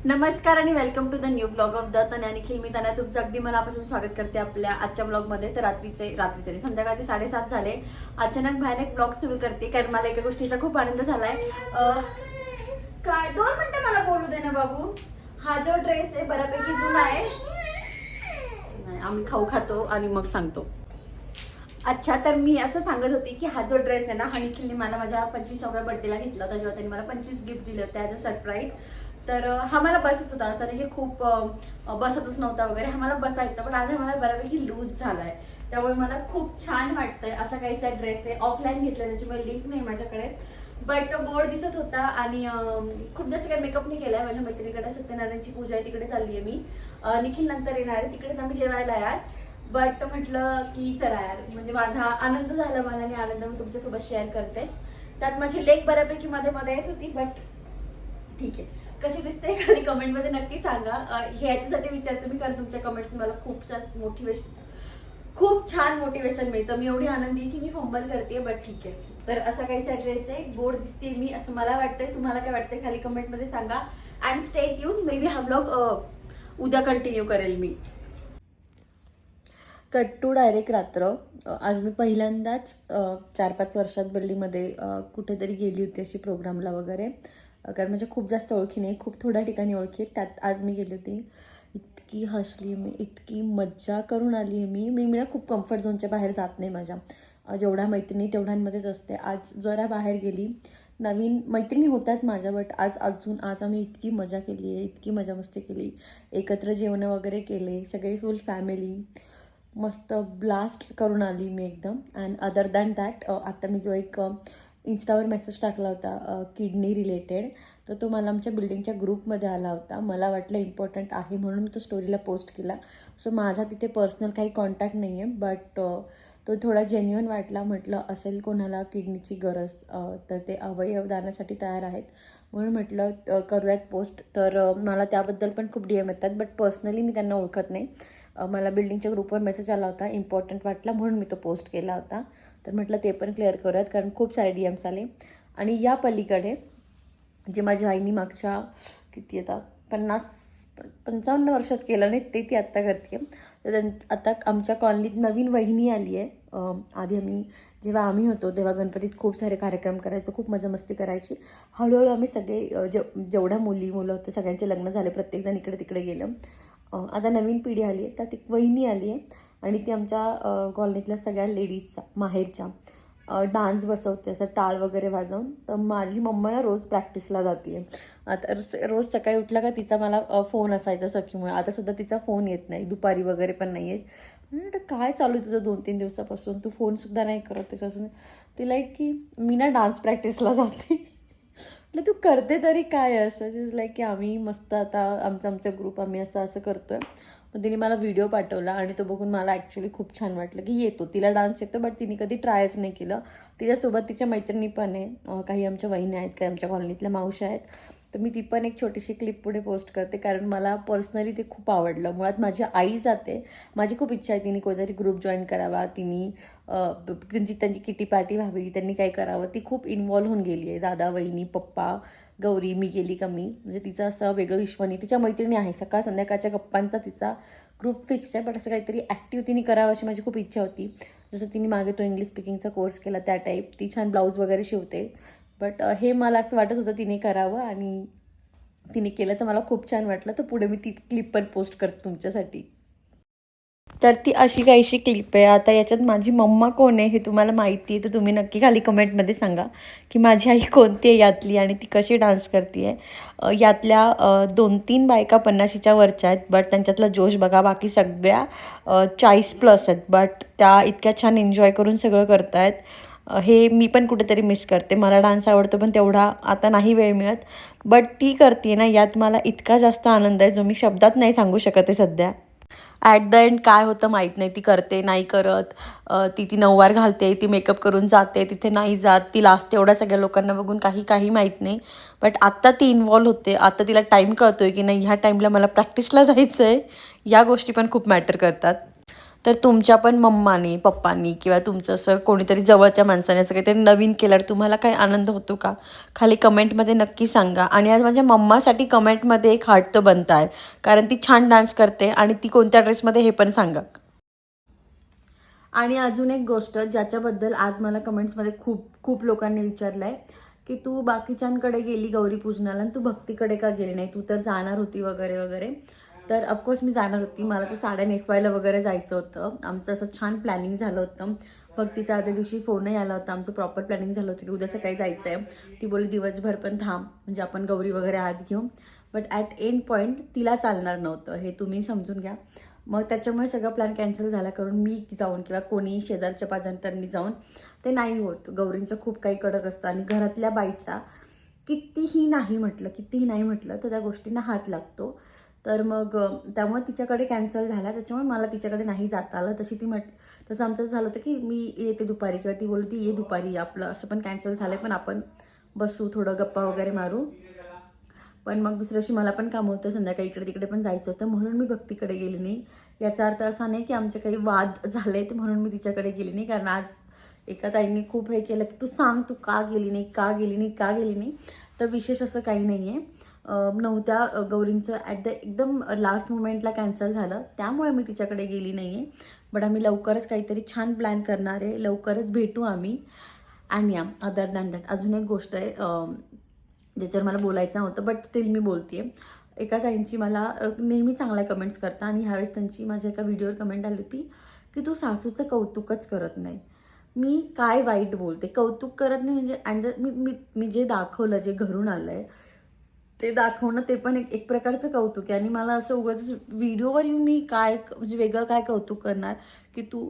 नमस्कार आणि welcome to the new blog of the Tanya Nikhil. मी तन्या तुमचं अगदी मनापासून स्वागत करते आपल्या आजच्या ब्लॉगमध्ये. तर रात्रीचे संध्याकाळचे 7:30 झाले. अचानक बाहेर एक ब्लॉग सुरू करते कारण मला एका गोष्टीचा खूप आनंद झालाय. काय 2 मिनिटं मला बोलू दे ना बाबू. हा जो ड्रेस आहे बऱ्यापैकी जुना आहे. नाही, आम्ही खाऊ खातो आणि मग सांगतो. अच्छा, तर मी असं सांगत होती की हा जो ड्रेस आहे ना, हा निखिलने मला माझ्या 25व्या बर्थडेला घेतला होता, जेव्हा त्यांनी मला 25 गिफ्ट दिले होते ॲज अ सरप्राईज. तर हा मला बसत होता, असं नाही की खूप बसतच नव्हता वगैरे, हा मला बसायचा. पण आज मला बऱ्यापैकी लूज झालाय, त्यामुळे मला खूप छान वाटतंय. असा काहीसा ड्रेस आहे, ऑफलाईन घेतला, त्याच्यामुळे लिंक नाही माझ्याकडे, बट गोड दिसत होता. आणि खूप जास्त काही मेकअप नाही केलाय. माझ्या मैत्रिणीकडे सत्यनारायणची पूजा आहे, तिकडे चालली आहे मी. निखिल नंतर येणार आहे, तिकडेच आम्ही जेवायला आहे आज. बट म्हटलं की चला यार, म्हणजे माझा आनंद झाला मला, आणि आनंद मी तुमच्यासोबत शेअर करते. त्यात माझी लेक बऱ्यापैकी मध्ये मध्ये येत होती, बट ठीक आहे. कशी दिसते खाली कमेंटमध्ये नक्की सांगा. हे याच्यासाठी विचारते मी, कारण तुमच्या कमेंट्स मला खूप छान मोटिवेशन मिळतं. मी एवढी आनंदी आहे की मी फंबल करते, बट ठीक आहे. तर असा काहीचा ड्रेस आहे, गोड दिसते मी असं मला वाटतंय. तुम्हाला काय वाटतंय खाली कमेंटमध्ये सांगा. And stay tune, may be हा ब्लॉग उद्या कंटिन्यू करेल मी. कट टू डायरेक्ट रात्र. आज मी पहिल्यांदाच 4-5 वर्षात दिल्लीमध्ये कुठेतरी गेली होती अशी प्रोग्रामला वगैरे. कारण म्हणजे खूप जास्त ओळखी नाही, खूप थोड्या ठिकाणी ओळखी आहेत. त्यात आज मी गेली होती. इतकी हसली मी, इतकी मज्जा करून आली आहे मी ना खूप कम्फर्ट झोनच्या बाहेर जात नाही माझ्या. जेवढ्या मैत्रिणी तेवढ्यांमध्येच असते. आज जरा बाहेर गेली, नवीन मैत्रिणी होत्याच माझ्या, बट आज आम्ही इतकी मजा केली आहे, इतकी मजा मस्ती केली. एकत्र जेवणं वगैरे केले, सगळी फुल फॅमिली मस्त ब्लास्ट करून आली मी एकदम. अँड अदर दॅन दॅट, आता मी जो एक इन्स्टावर मेसेज टाकला होता किडनी रिलेटेड, तर तो मला आमच्या बिल्डिंगच्या ग्रुपमध्ये आला होता. मला वाटलं इम्पॉर्टंट आहे म्हणून मी तो स्टोरीला पोस्ट केला. सो माझा तिथे पर्सनल काही कॉन्टॅक्ट नाही आहे, बट तो थोडा जेन्युअन वाटला. म्हटलं असेल कोणाला किडनीची गरज तर ते अवयव दानासाठी तयार आहेत, म्हणून म्हटलं करूयात पोस्ट. तर मला त्याबद्दल पण खूप DM येतात, बट पर्सनली मी त्यांना ओळखत नाही. मला बिल्डिंगच्या ग्रुपवर मेसेज आला होता, इम्पॉर्टंट वाटला म्हणून मी तो पोस्ट केला होता. तर म्हटलं ते पण क्लिअर करूयात, कारण खूप सारे DMs आले. आणि या पलीकडे जे माझ्या आईनी मागच्या किती आता 50-55 वर्षात केलं नाही ते ती आत्ता करते. तर आता आमच्या कॉलनीत नवीन वहिनी आली आहे. आधी जेव्हा आम्ही होतो तेव्हा गणपतीत खूप सारे कार्यक्रम करायचो, खूप मजा मस्ती करायची. हळूहळू आम्ही सगळे जेवढ्या मुलं होते सगळ्यांचे लग्न झाले, प्रत्येकजण इकडे तिकडे गेलं. आता नवीन पिढी आली आहे, त्यात एक वहिनी आली आहे, आणि ती आमच्या कॉलनीतल्या सगळ्या लेडीजचा माहेरच्या डान्स बसवते, असं टाळ वगैरे वाजवून. तर माझी मम्मा ना रोज प्रॅक्टिसला जाते. आता रोज सकाळी उठला का तिचा मला फोन असायचा सखीमुळे. आता सुद्धा तिचा फोन येत नाही, दुपारी वगैरे पण नाही येत. म्हणजे काय चालू आहे तुझं 2-3 दिवसापासून, तू फोनसुद्धा नाही करत त्याच्यापासून. तिला एक की मी ना डान्स प्रॅक्टिसला जाते. म्हटलं तू करते तरी काय असं. इज लाईक की आम्ही मस्त आता आमचा ग्रुप आम्ही असं करतो आहे. पण तिने मला व्हिडिओ पाठवला आणि तो बघून मला ॲक्च्युली खूप छान वाटलं की येतो, तिला डान्स येतो, बट तिने कधी ट्रायच नाही केलं. तिच्यासोबत तिच्या मैत्रिणी पण आहे, काही आमच्या वहिनी आहेत, काही आमच्या कॉलनीतल्या मावश्या आहेत. तर मी ती पण एक छोटीशी क्लिप पुढे पोस्ट करते, कारण मला पर्सनली ते खूप आवडलं. मुळात माझी आई जाते, माझी खूप इच्छा आहे तिने कोणतरी ग्रुप जॉईन करावा, तिने त्यांची किटी पार्टी व्हावी, त्यांनी काय करावं. ती खूप इन्व्हॉल्व होऊन गेली आहे. दादा, वहिनी, पप्पा, गौरी, मी गेली का मी, म्हणजे तिचं असं वेगळं विश्व नाही. तिच्या मैत्रिणी आहे, सकाळ संध्याकाळच्या गप्पांचा तिचा ग्रुप फिक्स आहे, बट असं काहीतरी ॲक्टिव्ह तिने करावं अशी माझी खूप इच्छा होती. जसं तिने मागे तो इंग्लिश स्पीकिंगचा कोर्स केला त्या टाईप. ती छान ब्लाऊज वगैरे शिवते, बट हे मला असं वाटत होतं तिने करावं, आणि तिने केलं तर मला खूप छान वाटलं. तर पुढे मी ती क्लिप पण पोस्ट करते तुमच्यासाठी. तर ती अशी काहीशी क्लिप आहे. आता याच्यात माझी मम्मा कोण आहे हे तुम्हाला माहिती आहे तर तुम्ही नक्की खाली कमेंटमध्ये सांगा की माझी आई कोणती आहे यातली आणि ती कशी डान्स करते आहे. यातल्या 2-3 बायका 50च्या वरच्या आहेत, बट त्यांच्यातला जोश बघा. बाकी सगळ्या 40+ आहेत, बट त्या इतक्या छान एन्जॉय करून सगळं करत आहेत. हे मी पण कुठेतरी मिस करते. मला डान्स आवडतो, पण तेवढा आता नाही वेळ मिळत, बट ती करते ना, यात मला इतका जास्त आनंद आहे जो मी शब्दात नाही सांगू शकत आहे सध्या. ॲट द एंड काय होतं माहीत नाही. ती करते, नाही करत. ती नऊवार घालते, ती मेकअप करून जाते, तिथे नाही जात, ती लाजते. एवढ्या सगळ्या लोकांना बघून काही माहीत नाही. बट आत्ता ती इन्व्हॉल्व होते. आता तिला टाईम कळतो आहे की नाही, ह्या टाईमला मला प्रॅक्टिसला जायचं आहे. या गोष्टी पण खूप मॅटर करतात. तर तुमच्या पण मम्माने पप्पांनी किंवा तुमचं असं कोणीतरी जवळच्या माणसाने असं काहीतरी नवीन केल्यावर तुम्हाला काही आनंद होतो का? खाली कमेंटमध्ये नक्की सांगा. आणि आज माझ्या मम्मासाठी कमेंटमध्ये एक हार्ट तर बनत आहे, कारण ती छान डान्स करते आणि ती कोणत्या ड्रेसमध्ये हे पण सांगा. आणि अजून एक गोष्ट ज्याच्याबद्दल आज मला कमेंट्समध्ये खूप खूप लोकांनी विचारलं आहे की तू बाकीच्यांकडे गेली गौरी पूजनाला आणि तू भक्तीकडे का गेली नाही, तू तर जाणार होती वगैरे वगैरे. तर ऑफकोर्स मी जाणार होती, मला तर साड्या नेसवायला वगैरे जायचं होतं. आमचं असं छान प्लॅनिंग झालं होतं. भक्तीच्या आदल्या दिवशी फोनही आला होता, आमचं प्रॉपर प्लॅनिंग झालं होतं की उद्या सकाळी जायचं आहे. ती बोलली दिवसभर पण थांब, म्हणजे आपण गौरी वगैरे आत घेऊ. बट ॲट एंड पॉईंट तिला चालणार नव्हतं, हे तुम्ही समजून घ्या. मग त्याच्यामुळे सगळं प्लॅन कॅन्सल झाला, करून मी जाऊन किंवा कोणी शेजारच्या पाजांतरनी जाऊन ते नाही होत. गौरींचं खूप काही कडक असतं आणि घरातल्या बाईचा कितीही नाही म्हटलं तर त्या गोष्टींना हात लागतो. तर मग त्यामुळे तिच्याकडे कॅन्सल झाला, त्याच्यामुळे मला तिच्याकडे नाही जाता आलं. तसं आमचं झालं होतं की मी येते दुपारी किंवा ती बोलती ये दुपारी, आपलं असं पण कॅन्सल झालं पण आपण बसू थोडं गप्पा वगैरे मारू. पण मग दुसऱ्या दिवशी मला पण काम होतं, संध्याकाळी इकडे तिकडे पण जायचं होतं, म्हणून मी भक्तीकडे गेली नाही. याचा अर्थ असा नाही की आमचे काही वाद झालेत म्हणून मी तिच्याकडे गेली नाही, कारण आज एका ताईंनी खूप हे केलं की तू सांग तू का गेली नाही. तर विशेष असं काही नाही आहे. नव्हत्या गौरींचं ॲट द एकदम लास्ट मोमेंटला कॅन्सल झालं, त्यामुळे मी तिच्याकडे गेली नाही आहे. बट आम्ही लवकरच काहीतरी छान प्लॅन करणार आहे, लवकरच भेटू आम्ही. आणि अदर दॅन दॅट अजून एक गोष्ट आहे ज्याच्यावर मला बोलायचं नव्हतं, बट स्टील मी बोलते आहे. एका ताईंची मला नेहमी चांगल्या कमेंट्स करता आणि ह्यावेळेस त्यांची माझ्या एका व्हिडिओवर कमेंट आली होती की तू सासूचं कौतुकच करत नाही. मी काय वाईट बोलते, कौतुक करत नाही म्हणजे अँड मी जे दाखवलं, जे घरून आलं आहे ते दाखवणं, ते पण एक प्रकारचं कौतुक आहे. आणि मला असं उगाच व्हिडिओवर येऊन मी काय म्हणजे वेगळं काय कौतुक करणार की तू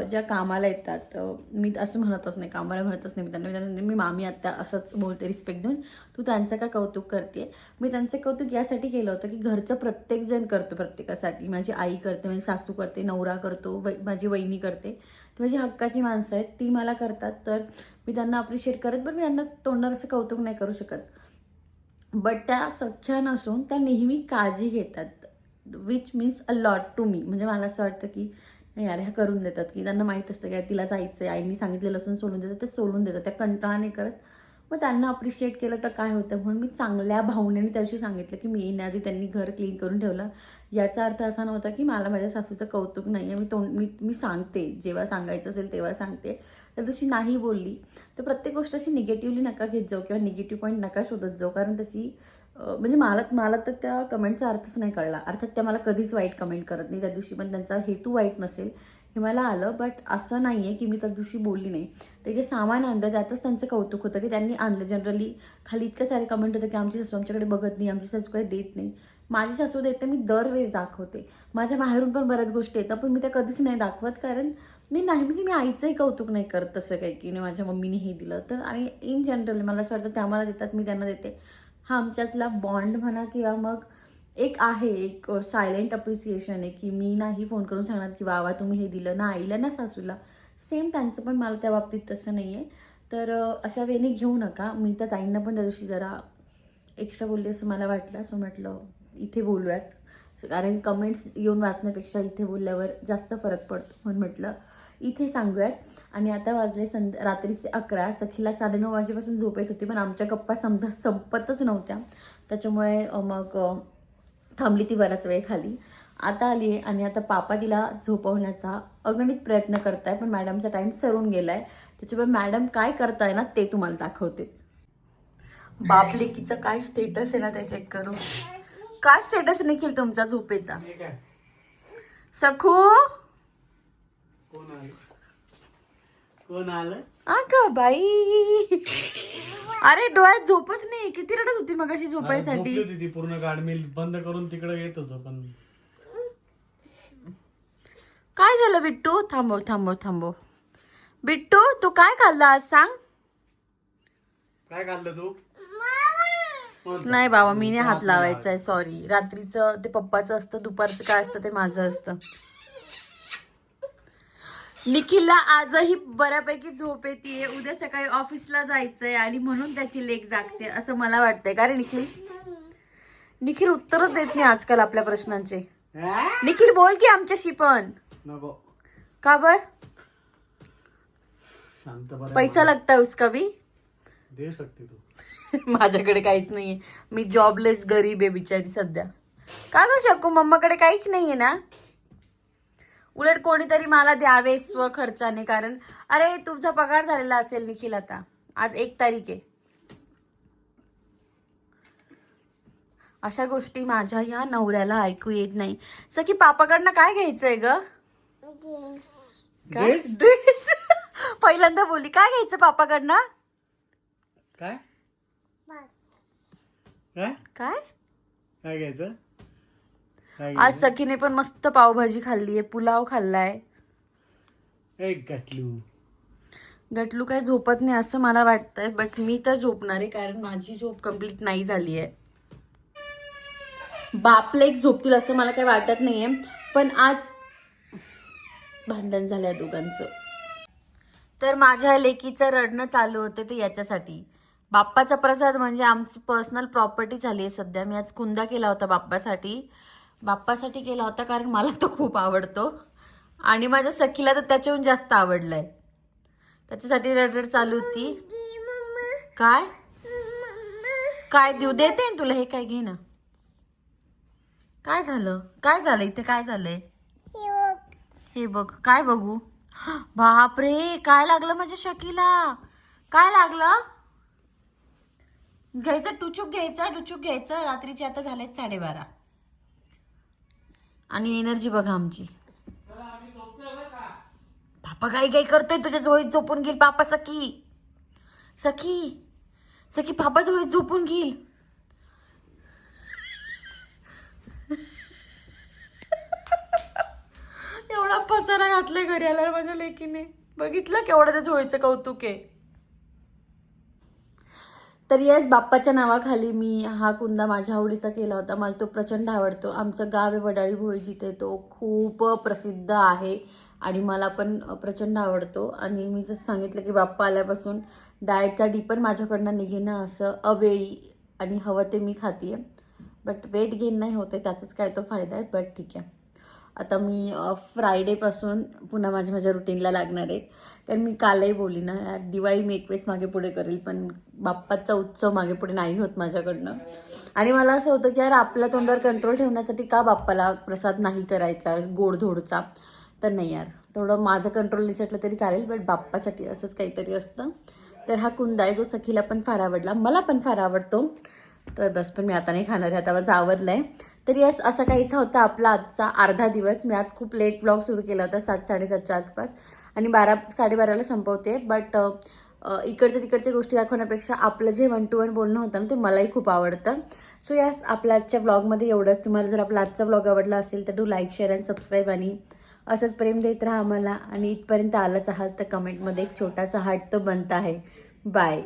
ज्या कामाला येतात, मी असं म्हणतच नाही, कामाला म्हणतच नाही मी त्यांना, मी मामी आत्या असंच बोलते रिस्पेक्ट देऊन, तू त्यांचं का कौतुक करते. मी त्यांचं कौतुक यासाठी केलं होतं की घरचं प्रत्येकजण करतो प्रत्येकासाठी. माझी आई करते, माझी सासू करते, नवरा करतो, माझी वहिनी करते, ती माझी हक्काची माणसं आहेत, ती मला करतात. तर मी त्यांना अप्रिशिएट करत, पण मी त्यांना तोंडावर असं कौतुक नाही करू शकत. बट त्या सख्या नसून त्या नेहमी काळजी घेतात, which means a lot to me. म्हणजे मला असं वाटतं की नाही यार ह्या करून देतात, की त्यांना माहीत असतं की तिला जायचं आहे, आईने सांगितलेलं असून सोडून देतात, ते सोडून देतात, त्या कंटाळा नाही करत. मग त्यांना अप्रिशिएट केलं तर काय होतं, म्हणून मी चांगल्या भावनेने त्या दिवशी सांगितलं की मी येण्याआधी त्यांनी घर क्लीन करून ठेवलं. याचा अर्थ असा नव्हता की मला माझ्या सासूचं कौतुक नाही आहे. मी सांगते, जेव्हा सांगायचं असेल तेव्हा सांगते. त्या दिवशी नाही बोलली तर प्रत्येक गोष्ट अशी निगेटिव्हली नका घेत जाऊ किंवा निगेटिव्ह पॉईंट नका शोधत जाऊ, कारण त्याची म्हणजे मला तर त्या कमेंटचा अर्थच नाही कळला. अर्थात त्या मला कधीच वाईट कमेंट करत नाही, त्या दिवशी पण त्यांचा हेतू वाईट नसेल हे मला आलं. बट असं नाही आहे की मी त्या दिवशी बोलली नाही. ते जे सामान आणलं त्यातच त्यांचं कौतुक होतं की त्यांनी आणलं. जनरली खाली इतके सारे कमेंट होतं की आमची सासू आमच्याकडे बघत नाही, आमची सासू काही देत नाही. माझी सासू देते, मी दरवेळेस दाखवते. माझ्या बाहेरून पण बऱ्याच गोष्टी येतात, पण मी त्या कधीच नाही दाखवत, कारण मी नाही म्हणजे मी आईचंही कौतुक नाही करत तसं काही की नाही माझ्या मम्मीने हे दिलं तर. आणि इन जनरल मला असं वाटतं त्या मला देतात, मी त्यांना देते. हा आमच्यातला बॉन्ड म्हणा किंवा मग एक आहे, एक सायलेंट अप्रिसिएशन आहे की मी नाही फोन करून सांगणार की वा तुम्ही हे दिलं ना आईला ना सासूला. सेम त्यांचं पण मला त्या बाबतीत तसं नाही आहे. तर अशा वेळेने घेऊ नका. मी तर ताईंना पण त्या दिवशी जरा एक्स्ट्रा बोलली असं मला वाटलं, असं म्हटलं इथे बोलूयात, कारण कमेंट्स येऊन वाचण्यापेक्षा इथे बोलल्यावर जास्त फरक पडतो, म्हणून म्हटलं इथे सांगूयात. आणि आता वाजले रात्रीचे 11. सखीला 9:30 वाजेपासून झोप येत होती, पण आमच्या गप्पा संपतच नव्हत्या, त्याच्यामुळे मग थांबली ती बराच वेळ खाली. आता आली आहे आणि आता पापा तिला झोपवण्याचा अगणित प्रयत्न करताय, पण मॅडमचा टाइम सरून गेलाय. त्याच्यामुळे मॅडम काय करताय ना ते तुम्हाला दाखवते. बाप लेकीचा काय स्टेटस आहे ना ते चेक करू. काय स्टेटस निखिल तुमचा झोपेचा? सखू कोण आलं? अगं बाई, अरे डोळ्यात झोपच नाही. किती रडत होती मगाशी झोपायसाठी. झोपली होती ती पूर्ण गाड मी बंद करून तिकडे येत होतो. पण काय झालं बिट्टू? थांबव. बिट्टू तू काय खाल्लं आज सांग? काय खाल्लं तू? नाही बाबा, मी नाही हात लावायचा आहे, सॉरी. रात्रीचं ते पप्पाचं असतं, दुपारचं काय असतं ते माझं असतं. निखिलला आजही बऱ्यापैकी झोप येते, उद्या सकाळी ऑफिसला जायचंय आणि म्हणून त्याची लेक जागते असं मला वाटतंय. का रे निखिल उत्तरच देत नाही आजकाल आपल्या प्रश्नांचे. निखिल बोल की आमच्याशी पण. नको. का बर? शांत बरं. पैसा लगता है उसका भी. दे शकते तू. माझ्याकडे काहीच नाहीये. मी जॉबलेस गरीब आहे बिचारी सध्या. का ग शकू, मम्माकडे काहीच नाहीये ना. उलट कोणीतरी मला द्यावे स्वखर्चाने, कारण अरे तुमचा पगार झालेला असेल निखिल, आता आज 1 तारीख आहे. अशा गोष्टी माझ्या या नवऱ्याला ऐकू येत नाही. सखी पापाकडनं काय घ्यायचंय ग? काय ड्रेस? पहिल्यांदा बोली काय घ्यायचं पापाकडनं? काय काय काय काय घ्यायचं? काय आज सखीने पण मस्त पावभाजी खाल्लीये, पुलाव खाल्लाय. एक गटलू. गटलू काय झोपत नाही असं मला वाटतंय, बट मी तर झोपणार आहे कारण माझी झोप कंप्लीट नाही झाली आहे. बापले एक झोपतील असं मला काही वाटत नाहीये, पण आज भांडण झालंय दोघांचं. तर माझ्या लेकीचं रडणं चालू होते ते याच्यासाठी. बाप्पाचा प्रसाद म्हणजे आमची पर्सनल प्रॉपर्टी झाली आहे सध्या. मी आज कुंदा केला होता बाप्पासाठी केला होता कारण मला तो खूप आवडतो आणि माझ्या सखीला तर त्याच्याहून जास्त आवडलाय. त्याच्यासाठी रडरड चालू होती. काय काय देऊ? देते तुला. हे काय घे ना. काय झालं इथे? काय झालंय? हे बघ. काय बघू? बापरे, काय लागलं माझ्या शकीला? काय लागलं? घ्यायचं टुचूक घ्यायचं. रात्रीचे आता झालेत 12:30 आणि एनर्जी बघा आमची. पापा काय करतोय? तुझ्या झोळीत झोपून घेईल पापा. सखी पापा झोळीत झोपून घेईल. एवढा पसारा घातलाय घरी आल्यावर माझ्या लेकीने. बघितलं केवढं त्या झोळीचं कौतुक आहे. तर येस, बाप्पाच्या नावाखाली मी हा कुंदा माझ्या आवडीचा केला होता. मला तो प्रचंड आवडतो. आमचं गाव आहे वडाळी भोई, जिथे तो खूप प्रसिद्ध आहे आणि मला पण प्रचंड आवडतो. आणि मी जसं सांगितलं की बाप्पा आल्यापासून डाएटचा डी पण माझ्याकडनं निघेना असं अवेळी, आणि हवं ते मी खाते. बट वेट गेन नाही होते, त्याचाच काय तो फायदा आहे. बट ठीक आहे, आता मी फ्रायडेपासून पुन्हा माझ्या रुटीनला लागणार आहे. कारण मी कालही बोलली ना यार, दिवाळी मी 1 वेळेस मागे पुढे करेल, पण बाप्पाचा उत्सव मागे पुढे नाही होत माझ्याकडनं. आणि मला असं होतं की यार, आपल्या तोंडावर कंट्रोल ठेवण्यासाठी का बाप्पाला प्रसाद नाही करायचा गोडधोडचा. तर नाही यार, थोडं माझं कंट्रोल निसटलं तरी चालेल, बट बाप्पासाठी असंच काहीतरी असतं. तर हा कुंदा आहे जो सखीला पण फार आवडला, मला पण फार आवडतो. तर बस, पण मी आता नाही खाणार आहे, आता माझं आवरलं आहे. तर यस, असा काहीसा होता आपला आजचा अर्धा दिवस. मी आज खूप लेट व्लॉग सुरू केला होता, 7-7:30च्या आसपास, आणि 12-12:30ला संपवते. बट इकडच्या तिकडच्या गोष्टी दाखवण्यापेक्षा आपलं जे 1 to 1 बोलणं होतं ना, ते मलाही खूप आवडतं. सो यस, आपल्या आजच्या व्लॉगमध्ये एवढंच. तुम्हाला जर आपला आजचा व्लॉग आवडला असेल तर do like, share and subscribe, आणि असंच प्रेम देत राहा आम्हाला. आणि इथपर्यंत आलाच आहात तर कमेंटमध्ये एक छोटासा हार्ट तो बनता आहे. बाय.